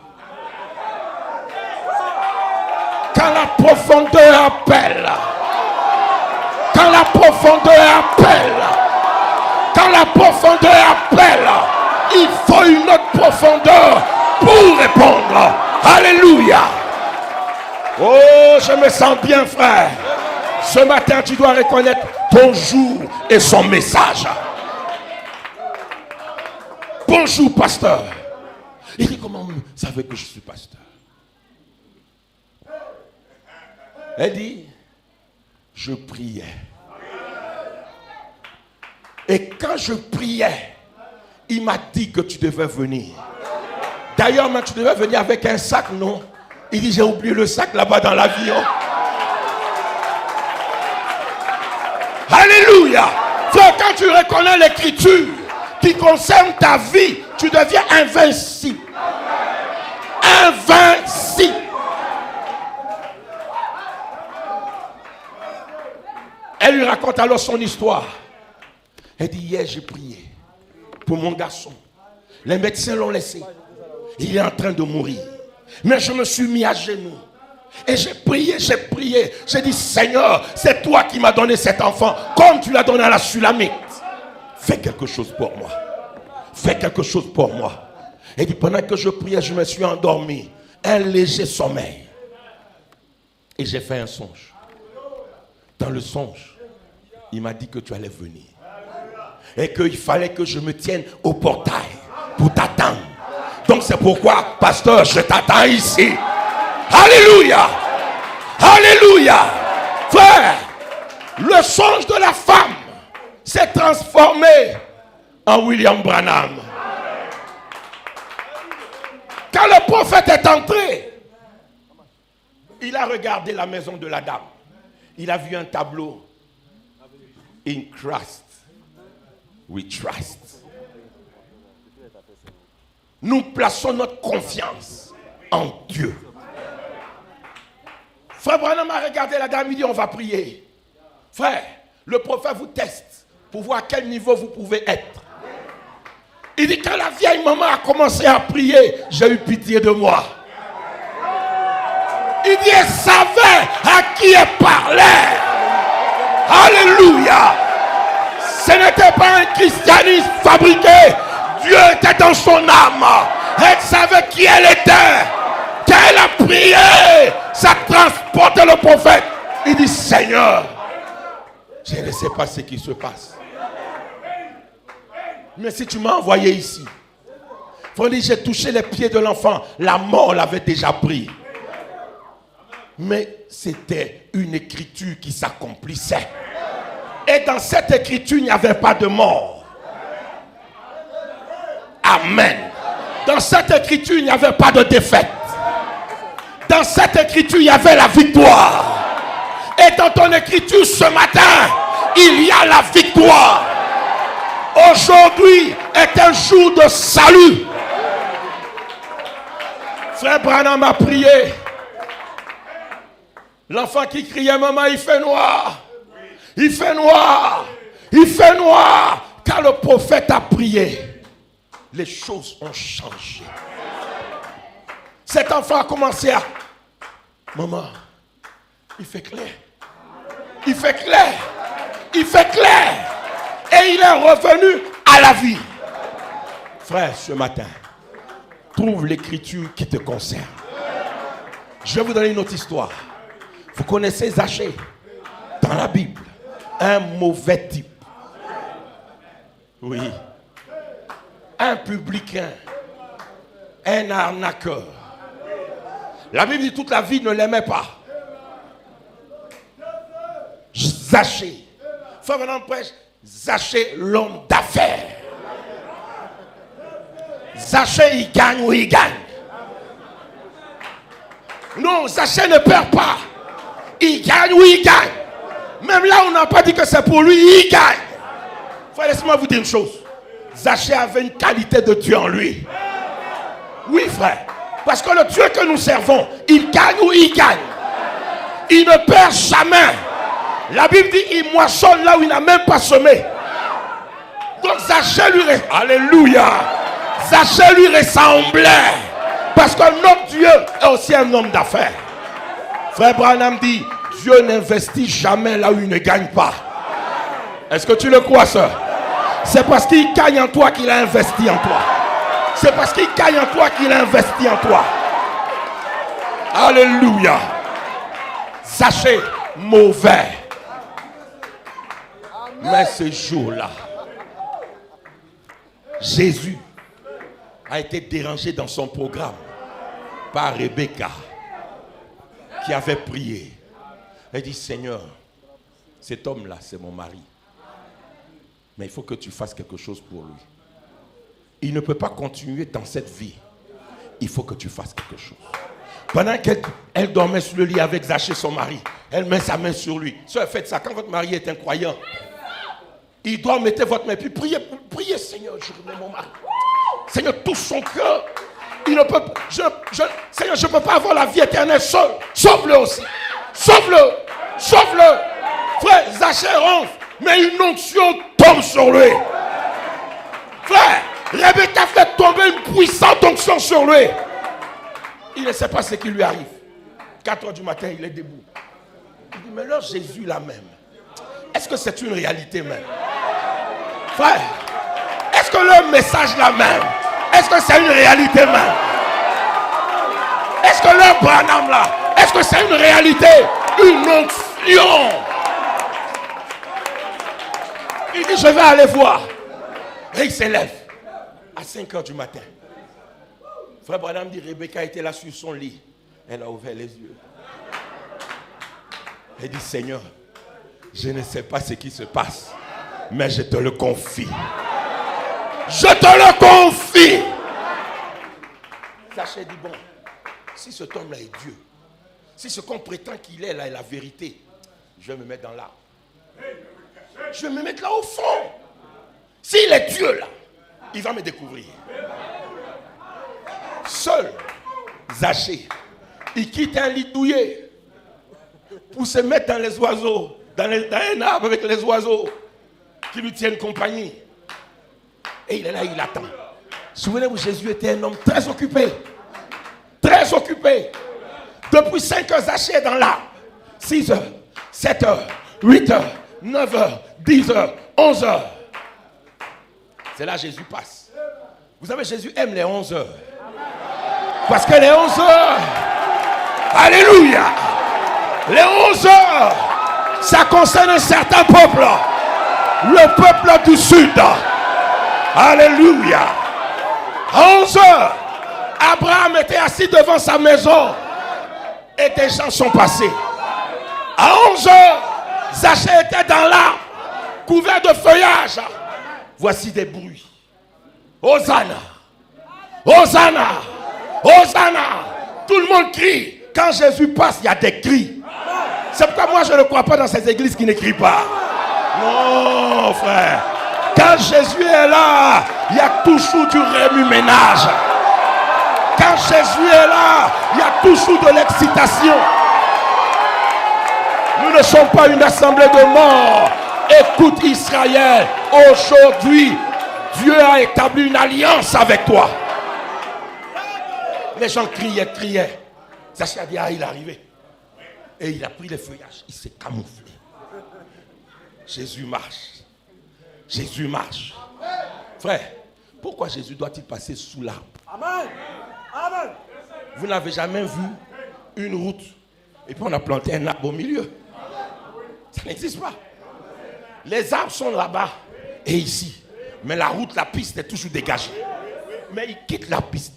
Quand la profondeur appelle. Quand la profondeur appelle. Quand la profondeur appelle. Il faut une autre profondeur pour répondre. Alléluia. Oh, je me sens bien, frère. Ce matin, tu dois reconnaître ton jour et son message. Bonjour, pasteur. Il dit, comment vous savez que je suis pasteur? Elle dit, je priais. Et quand je priais, il m'a dit que tu devais venir. D'ailleurs, tu devais venir avec un sac, non? Il dit, j'ai oublié le sac là-bas dans l'avion. Alléluia. Frère, quand tu reconnais l'écriture qui concerne ta vie, tu deviens invincible. Invincible. Elle lui raconte alors son histoire. Elle dit, hier j'ai prié pour mon garçon. Les médecins l'ont laissé. Il est en train de mourir. Mais je me suis mis à genoux. Et j'ai prié, j'ai prié. J'ai dit, Seigneur, c'est toi qui m'as donné cet enfant, comme tu l'as donné à la Sulamite. Fais quelque chose pour moi. Fais quelque chose pour moi. Elle dit, pendant que je priais, je me suis endormi. Un léger sommeil. Et j'ai fait un songe. Dans le songe, il m'a dit que tu allais venir. Et qu'il fallait que je me tienne au portail pour t'attendre. Donc c'est pourquoi, pasteur, je t'attends ici. Alléluia. Alléluia. Frère, le songe de la femme s'est transformé en William Branham. Quand le prophète est entré, il a regardé la maison de la dame. Il a vu un tableau. In Christ, we trust. Nous plaçons notre confiance en Dieu. Frère Branham a regardé la dame, il dit on va prier. Frère, le prophète vous teste pour voir à quel niveau vous pouvez être. Il dit quand la vieille maman a commencé à prier, j'ai eu pitié de moi. Il dit elle savait à qui elle parlait. Alléluia. Ce n'était pas un christianisme fabriqué. Dieu était dans son âme. Elle savait qui elle était. Quand elle a prié, ça transportait le prophète. Il dit, Seigneur, je ne sais pas ce qui se passe. Mais si tu m'as envoyé ici, On dit, j'ai touché les pieds de l'enfant. La mort l'avait déjà pris. Mais c'était une écriture qui s'accomplissait. Et dans cette écriture, il n'y avait pas de mort. Amen. Dans cette écriture, il n'y avait pas de défaite. Dans cette écriture, il y avait la victoire. Et dans ton écriture ce matin, il y a la victoire. Aujourd'hui est un jour de salut. Frère Branham a prié. L'enfant qui criait, maman, il fait noir. Il fait noir. Il fait noir. Car le prophète a prié. Les choses ont changé. Cet enfant a commencé à... Maman, il fait clair. Il fait clair. Il fait clair. Et il est revenu à la vie. Frère, ce matin, trouve l'écriture qui te concerne. Je vais vous donner une autre histoire. Vous connaissez Zachée dans la Bible. Un mauvais type. Oui. Un publicain. Un arnaqueur. La Bible dit toute la vie ne l'aimait pas. Zachée. Frère Branham prêche. Zachée, l'homme d'affaires. Zachée, il gagne ou il gagne. Non, Zachée ne perd pas. Il gagne ou il gagne. Même là, on n'a pas dit que c'est pour lui, il gagne. Frère, laissez-moi vous dire une chose. Zachée avait une qualité de Dieu en lui. Oui, frère. Parce que le Dieu que nous servons, il gagne ou il gagne. Il ne perd jamais. La Bible dit il moissonne là où il n'a même pas semé. Donc Zachée lui alléluia. Zachée lui ressemblait. Parce que notre Dieu est aussi un homme d'affaires. Frère Branham dit Dieu n'investit jamais là où il ne gagne pas. Est-ce que tu le crois, ça? C'est parce qu'il gagne en toi qu'il a investi en toi. C'est parce qu'il gagne en toi qu'il a investi en toi. Alléluia. Zachée, mauvais. Mais ce jour-là, Jésus a été dérangé dans son programme par Rebecca qui avait prié. Elle dit, Seigneur, cet homme-là, c'est mon mari. Mais il faut que tu fasses quelque chose pour lui. Il ne peut pas continuer dans cette vie. Il faut que tu fasses quelque chose. Pendant qu'elle dormait sur le lit avec Zachée, son mari, elle met sa main sur lui. Sœur, faites ça. Quand votre mari est incroyant, il doit mettre votre main. Puis priez, Seigneur, je remets mon mari. Seigneur, touche son cœur. Il ne peut pas. Seigneur, je ne peux pas avoir la vie éternelle seul. Sauve-le aussi. Sauve-le. Sauve-le. Frère, Zachée ronfle, mais une onction tombe sur lui. Frère, Rebecca fait tomber une puissante onction sur lui. Il ne sait pas ce qui lui arrive. 4 heures du matin, il est debout. Il dit, mais là, Jésus là même. Est-ce que c'est une réalité même? Frère, est-ce que le message là même, est-ce que c'est une réalité même? Est-ce que le Branham là, est-ce que c'est une réalité? Une onction. Il dit, je vais aller voir. Et il s'élève à 5 heures du matin. Frère Branham dit, Rebecca était là sur son lit. Elle a ouvert les yeux. Elle dit, Seigneur, je ne sais pas ce qui se passe, mais je te le confie. Je te le confie. Zachée dit, bon, si cet homme-là est Dieu, si ce qu'on prétend qu'il est là est la vérité, je vais me mettre dans l'arbre. Je vais me mettre là au fond. S'il est Dieu là, il va me découvrir. Seul Zachée, il quitte un lit douillet pour se mettre dans les oiseaux, dans un arbre avec les oiseaux qui lui tiennent compagnie. Et il est là, il attend. Souvenez-vous, Jésus était un homme très occupé. Très occupé. Depuis 5 heures, Zachée est dans l'arbre. 6 heures, 7 heures, 8 heures, 9 heures, 10 heures, 11 heures. C'est là que Jésus passe. Vous savez, Jésus aime les 11 heures. Parce que les 11 heures, alléluia, les 11 heures, ça concerne un certain peuple. Le peuple du sud. Alléluia. À 11 heures, Abraham était assis devant sa maison et des gens sont passés. À 11 heures, Zachée était dans l'arbre, couvert de feuillage. Voici des bruits. Hosanna! Hosanna! Hosanna! Tout le monde crie. Quand Jésus passe, il y a des cris. C'est pourquoi moi je ne crois pas dans ces églises qui ne crient pas. Non, frère. Quand Jésus est là, il y a toujours du remue-ménage. Quand Jésus est là, il y a toujours de l'excitation. Nous ne sommes pas une assemblée de morts. Écoute Israël, aujourd'hui, Dieu a établi une alliance avec toi. Les gens criaient. Zachée a dit, il est arrivé. Et il a pris les feuillages, il s'est camouflé. Jésus marche. Jésus marche. Frère, pourquoi Jésus doit-il passer sous l'arbre? Amen. Amen. Vous n'avez jamais vu une route et puis on a planté un arbre au milieu. Ça n'existe pas. Les arbres sont là-bas et ici. Mais la route, la piste est toujours dégagée. Mais il quitte la piste.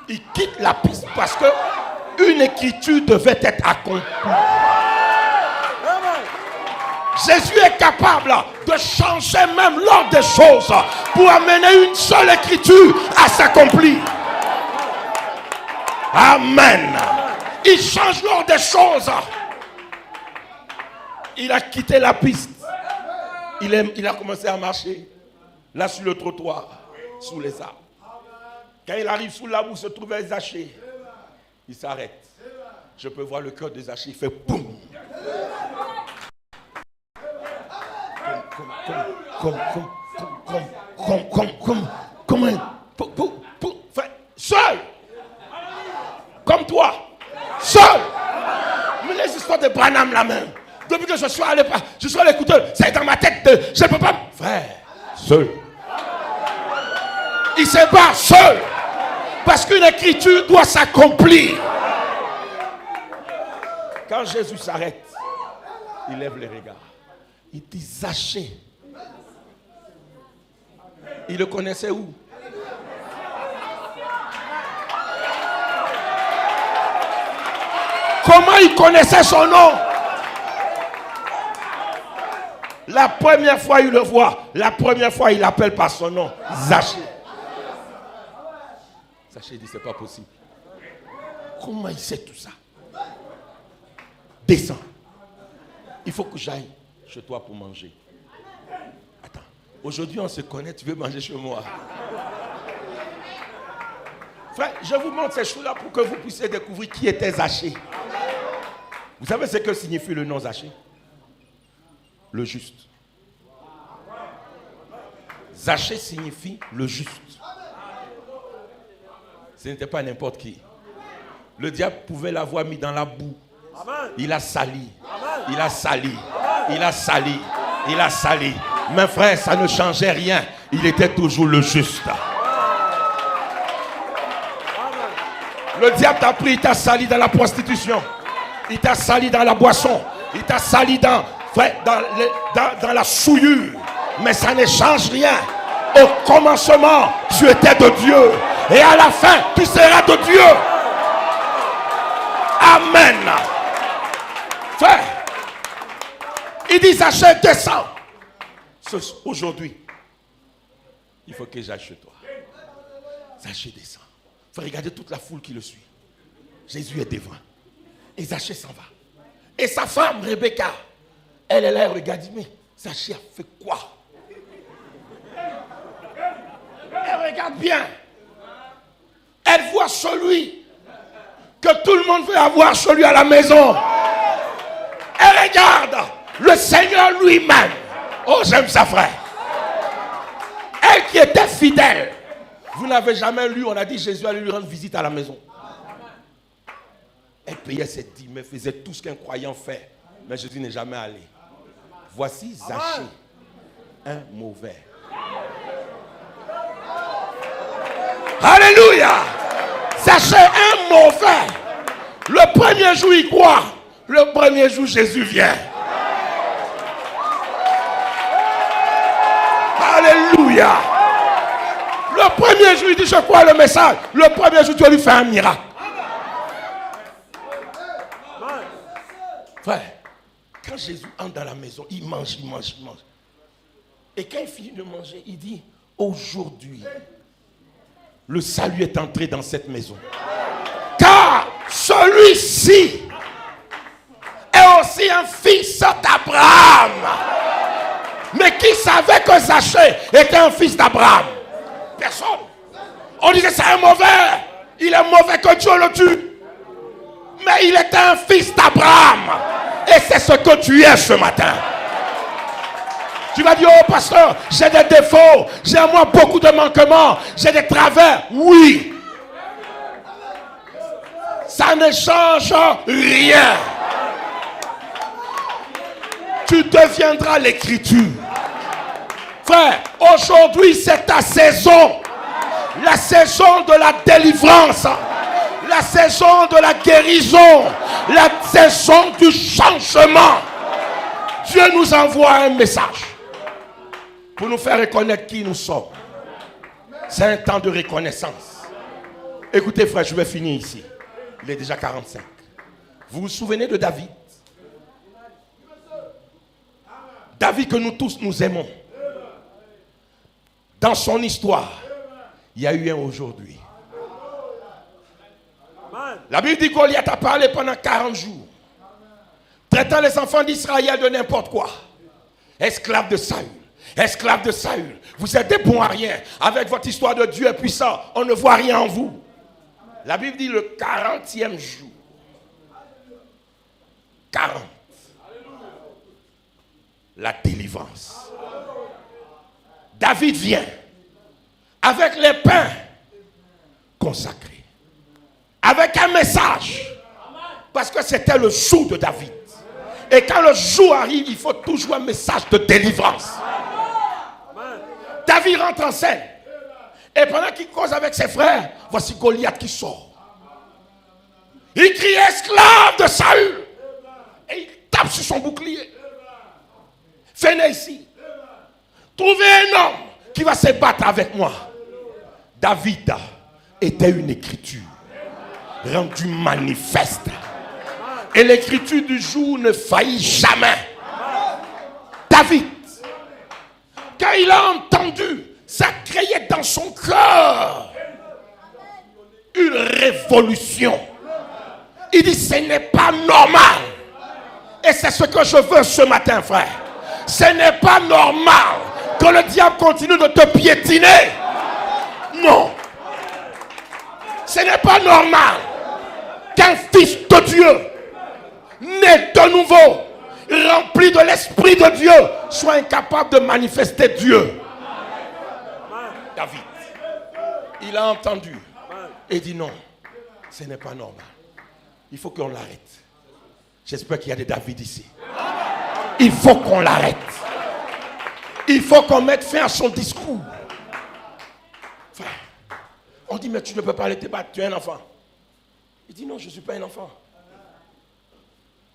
Il quitte la piste parce que une écriture devait être accomplie. Jésus est capable de changer même l'ordre des choses pour amener une seule écriture à s'accomplir. Amen. Il change l'ordre des choses. Il a quitté la piste. Il a commencé à marcher là sur le trottoir, sous les arbres. Quand il arrive sous l'arbre où se trouvait Zachée, il s'arrête. Je peux voir le cœur de Zachée, il fait boum. Seul. Comme toi. Seul. Mais les histoires de Branham la même. Depuis que je suis à l'écouteur, c'est dans ma tête. Je ne peux pas. Frère, seul. Il se bat seul. Parce qu'une écriture doit s'accomplir. Quand Jésus s'arrête, il lève les regards. Il dit Zachée. Il le connaissait où? Comment il connaissait son nom? La première fois il le voit, la première fois il l'appelle par son nom, Zachée. Zachée dit c'est pas possible. Comment il sait tout ça? Descends. Il faut que j'aille chez toi pour manger. Attends, aujourd'hui on se connaît, tu veux manger chez moi? Frère, je vous montre ces choses-là pour que vous puissiez découvrir qui était Zachée. Vous savez ce que signifie le nom Zachée? Le juste. Zachée signifie le juste. Ce n'était pas n'importe qui. Le diable pouvait l'avoir mis dans la boue. Il a sali. Il a sali. Il a sali. Il a sali. Mais frère, ça ne changeait rien. Il était toujours le juste. Le diable t'a pris, il t'a sali dans la prostitution. Il t'a sali dans la boisson. Il t'a sali dans la souillure. Mais ça ne change rien. Au commencement, tu étais de Dieu. Et à la fin, tu seras de Dieu. Amen. Frère, il dit Zachée, descends. Aujourd'hui, il faut que j'aille chez toi. Zachée descend. Il faut regarder toute la foule qui le suit. Jésus est devant. Et Zachée s'en va. Et sa femme, Rebecca, elle est là, elle regarde, mais Zachée a fait quoi? Elle regarde bien. Elle voit celui que tout le monde veut avoir celui à la maison. Elle regarde le Seigneur lui-même. Oh, j'aime ça, frère. Elle qui était fidèle. Vous n'avez jamais lu, on a dit Jésus allait lui rendre visite à la maison. Elle payait ses dîmes, elle faisait tout ce qu'un croyant fait. Mais Jésus n'est jamais allé. Voici Zachée, un mauvais. Alléluia. Zachée, un mauvais. Le premier jour, il croit. Le premier jour, Jésus vient. Alléluia. Le premier jour, il dit, je crois le message. Le premier jour, tu vas lui faire un miracle. Frère, quand Jésus entre dans la maison, il mange. Et quand il finit de manger, il dit, aujourd'hui, le salut est entré dans cette maison. Car celui-ci est aussi un fils d'Abraham. Mais qui savait que Zachée était un fils d'Abraham? Personne. On disait c'est un mauvais. Il est mauvais que Dieu le tue. Mais il était un fils d'Abraham. Et c'est ce que tu es ce matin. Tu vas dire, oh pasteur, j'ai des défauts, j'ai à moi beaucoup de manquements, j'ai des travers. Oui. Ça ne change rien. Tu deviendras l'écriture. Frère, aujourd'hui c'est ta saison. La saison de la délivrance. La saison de la guérison. La saison du changement. Dieu nous envoie un message pour nous faire reconnaître qui nous sommes. C'est un temps de reconnaissance. Écoutez frère, je vais finir ici. Il est déjà 45. Vous vous souvenez de David? David que nous tous nous aimons. Dans son histoire, il y a eu un aujourd'hui. La Bible dit que Goliath a parlé pendant 40 jours. Traitant les enfants d'Israël de n'importe quoi. Esclaves de Saül. Esclaves de Saül. Vous êtes des bons à rien. Avec votre histoire de Dieu est puissant, on ne voit rien en vous. La Bible dit le 40e jour. 40. La délivrance. David vient avec les pains consacrés. Avec un message. Parce que c'était le jour de David. Et quand le jour arrive, il faut toujours un message de délivrance. David rentre en scène. Et pendant qu'il cause avec ses frères, voici Goliath qui sort. Il crie esclave de Saül. Et il tape sur son bouclier. Venez ici. Trouvez un homme qui va se battre avec moi. David était une écriture rendue manifeste. Et l'écriture du jour ne faillit jamais. David, quand il a entendu, ça créait dans son cœur une révolution. Il dit, ce n'est pas normal. Et c'est ce que je veux ce matin, frère. Ce n'est pas normal que le diable continue de te piétiner. Non. Ce n'est pas normal qu'un fils de Dieu, né de nouveau, rempli de l'Esprit de Dieu, soit incapable de manifester Dieu. David, il a entendu et dit non, ce n'est pas normal. Il faut qu'on l'arrête. J'espère qu'il y a des David ici. Il faut qu'on l'arrête. Il faut qu'on mette fin à son discours. Enfin, on dit, mais tu ne peux pas aller te battre, tu es un enfant. Il dit, non, je ne suis pas un enfant.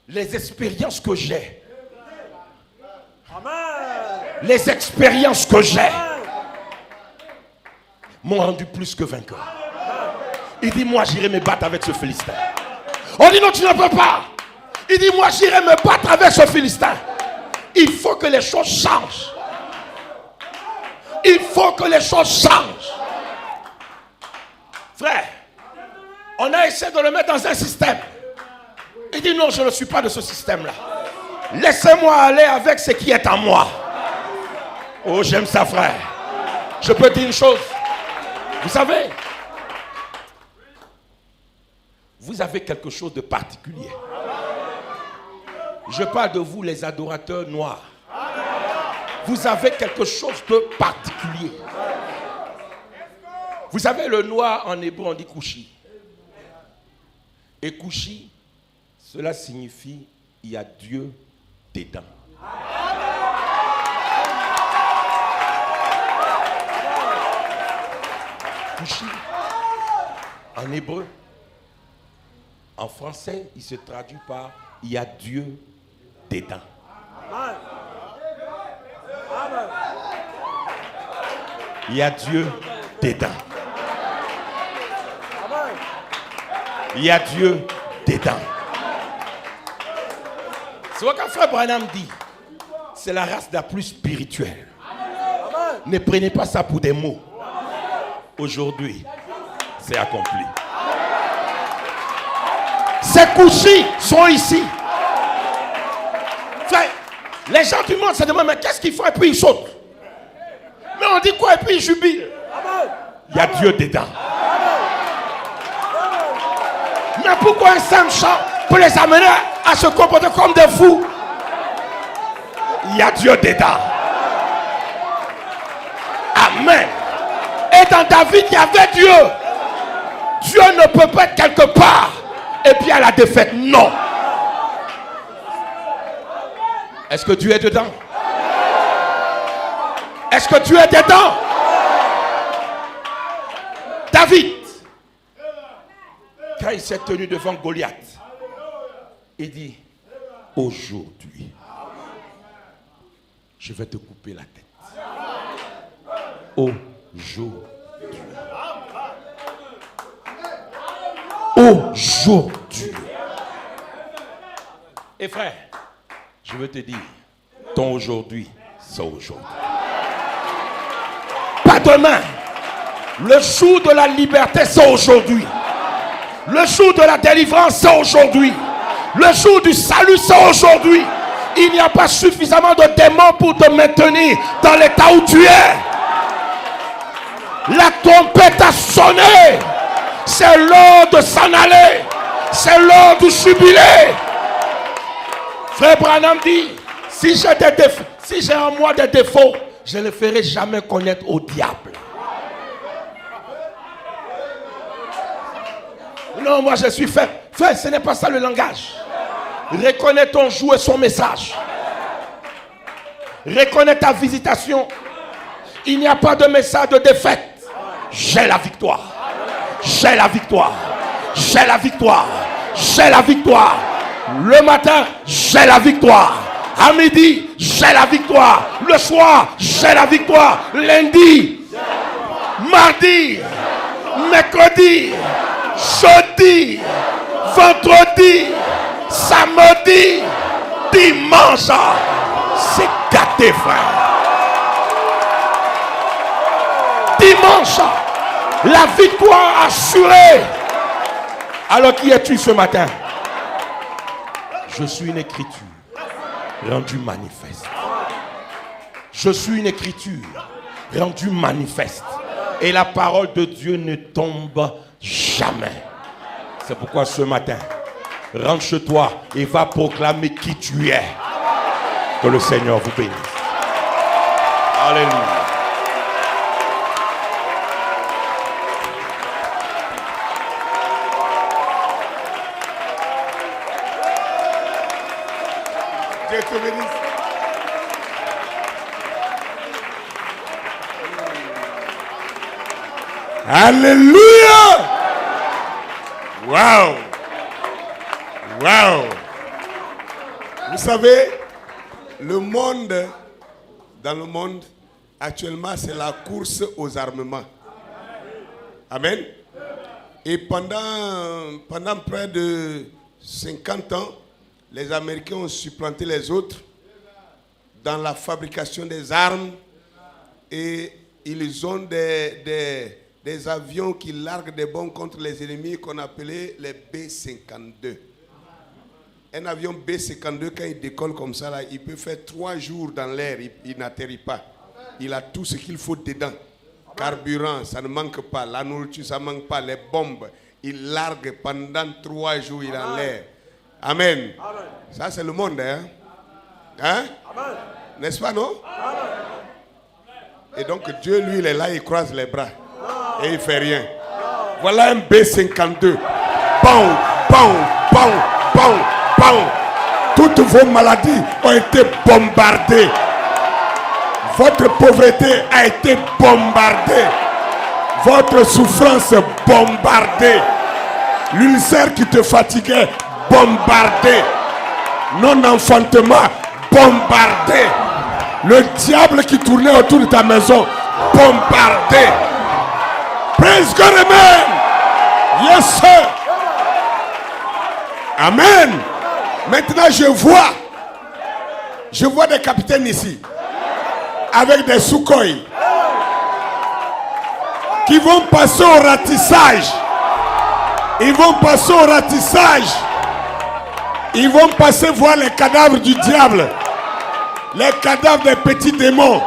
Les expériences que j'ai, les expériences que j'ai, m'ont rendu plus que vainqueur. Il dit, moi, j'irai me battre avec ce Philistin. On dit, non, tu ne peux pas. Il dit, moi, j'irai me battre avec ce Philistin. Il faut que les choses changent. Il faut que les choses changent. Frère, on a essayé de le mettre dans un système. Il dit, non, je ne suis pas de ce système-là. Laissez-moi aller avec ce qui est en moi. Oh, j'aime ça, frère. Je peux dire une chose. Vous savez, vous avez quelque chose de particulier. Je parle de vous, les adorateurs noirs. Vous avez quelque chose de particulier. Vous savez, le noir en hébreu, on dit Kouchi. Et Kouchi, cela signifie il y a Dieu dedans. Kouchi, en hébreu, en français, il se traduit par il y a Dieu dedans. Il y a Dieu dedans. Il y a Dieu dedans. C'est ce que frère Branham dit. C'est la race la plus spirituelle. Ne prenez pas ça pour des mots. Aujourd'hui, c'est accompli. Ces couchis sont ici. Frère, les gens du monde se demandent, mais qu'est-ce qu'ils font? Et puis ils sautent. Mais on dit quoi? Et puis ils jubilent. Il y a Dieu dedans. Mais pourquoi un simple chant peut les amener à se comporter comme des fous? Il y a Dieu dedans. Amen. Et dans David, il y avait Dieu. Dieu ne peut pas être quelque part et puis à la défaite. Non. Est-ce que Dieu est dedans? Est-ce que Dieu est dedans? David, quand il s'est tenu devant Goliath, il dit, aujourd'hui, je vais te couper la tête. Aujourd'hui. Aujourd'hui. Et frère, je veux te dire, ton aujourd'hui, c'est aujourd'hui. Pas demain. Le jour de la liberté, c'est aujourd'hui. Le jour de la délivrance, c'est aujourd'hui. Le jour du salut, c'est aujourd'hui. Il n'y a pas suffisamment de démons pour te maintenir dans l'état où tu es. La trompette a sonné. C'est l'heure de s'en aller. C'est l'heure du jubilé. Frère Branham dit, si j'ai en moi des défauts, je ne le ferai jamais connaître au diable. Non, moi je suis faible. Frère, ce n'est pas ça le langage. Reconnais ton jour et son message. Reconnais ta visitation. Il n'y a pas de message de défaite. J'ai la victoire. J'ai la victoire. J'ai la victoire. J'ai la victoire. Le matin, j'ai la victoire. À midi, j'ai la victoire. Le soir, j'ai la victoire. Lundi, mardi, mercredi, jeudi, vendredi, samedi, dimanche. C'est gâté, frère. Dimanche, la victoire assurée. Alors qui es-tu ce matin? Je suis une écriture rendue manifeste. Je suis une écriture rendue manifeste. Et la parole de Dieu ne tombe jamais. C'est pourquoi ce matin, rentre chez toi et va proclamer qui tu es. Que le Seigneur vous bénisse. Alléluia. Dieu te bénisse. Alléluia. Wow. Wow. Vous savez, dans le monde, actuellement, c'est la course aux armements. Amen. Et pendant près de 50 ans, les Américains ont supplanté les autres dans la fabrication des armes et ils ont des avions qui larguent des bombes contre les ennemis qu'on appelait les B-52. Un avion B-52, quand il décolle comme ça, là, il peut faire 3 jours dans l'air, il n'atterrit pas. Il a tout ce qu'il faut dedans. Carburant, ça ne manque pas. La nourriture, ça ne manque pas. Les bombes, il largue pendant 3 jours, il est en l'air. Amen. Amen. Ça, c'est le monde, hein? Hein? N'est-ce pas, non? Amen. Et donc, Dieu, lui, il est là, il croise les bras. Et il ne fait rien. Voilà un B-52. Bon, bon, bon, bon, bon. Toutes vos maladies ont été bombardées. Votre pauvreté a été bombardée. Votre souffrance bombardée. L'ulcère qui te fatiguait, bombardé. Non-enfantement, bombardé. Le diable qui tournait autour de ta maison, bombardé. Praise God, amen. Yes, sir. Amen. Maintenant, je vois des capitaines ici, avec des Sukhoi, qui vont passer au ratissage. Ils vont passer au ratissage. Ils vont passer voir les cadavres du diable, les cadavres des petits démons.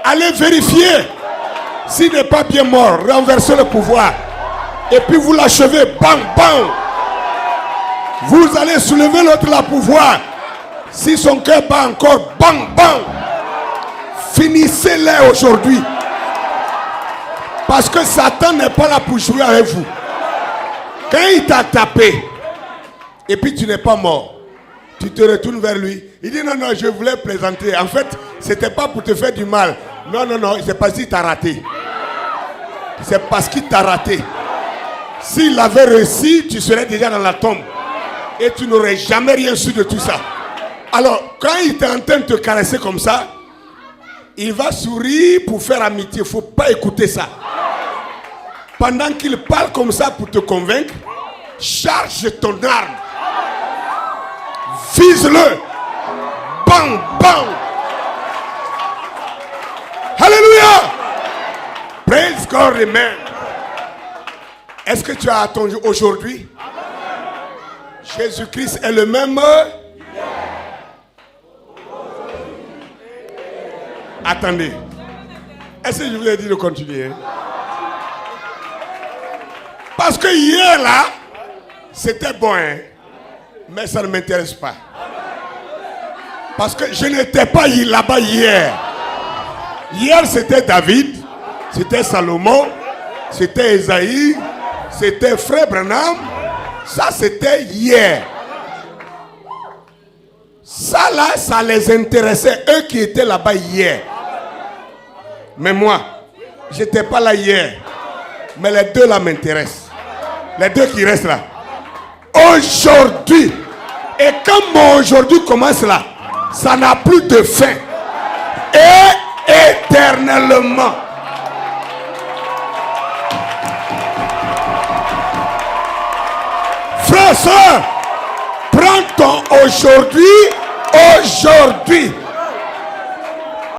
Allez vérifier s'il n'est pas bien mort. Renversez le pouvoir. Et puis vous l'achevez. Bang, bang. Vous allez soulever l'autre la pouvoir. Si son cœur bat encore, bang, bang. Finissez-les aujourd'hui. Parce que Satan n'est pas là pour jouer avec vous. Quand il t'a tapé, et puis tu n'es pas mort, tu te retournes vers lui. Il dit non, non, je voulais plaisanter. En fait, c'était pas pour te faire du mal. Non, non, non, c'est parce qu'il t'a raté. C'est parce qu'il t'a raté. S'il avait réussi, tu serais déjà dans la tombe. Et tu n'aurais jamais rien su de tout ça. Alors, quand il est en train de te caresser comme ça, il va sourire pour faire amitié. Il ne faut pas écouter ça. Pendant qu'il parle comme ça pour te convaincre, charge ton arme. Vise-le. Bang, bang. Alléluia. Praise God, amen. Est-ce que tu as attendu aujourd'hui? Jésus-Christ est le même. Attendez. Est-ce que je vous ai dit de continuer? Parce que hier là, c'était bon, hein? Mais ça ne m'intéresse pas. Parce que je n'étais pas là-bas hier. Hier c'était David, c'était Salomon, c'était Esaïe, c'était Frère Branham. Ça c'était hier. Ça là, ça les intéressait, eux qui étaient là-bas hier. Mais moi, je n'étais pas là hier. Mais les deux là m'intéressent. Les deux qui restent là. Aujourd'hui. Et quand mon aujourd'hui commence là, ça n'a plus de fin. Et éternellement. Frère, soeur, prends ton aujourd'hui.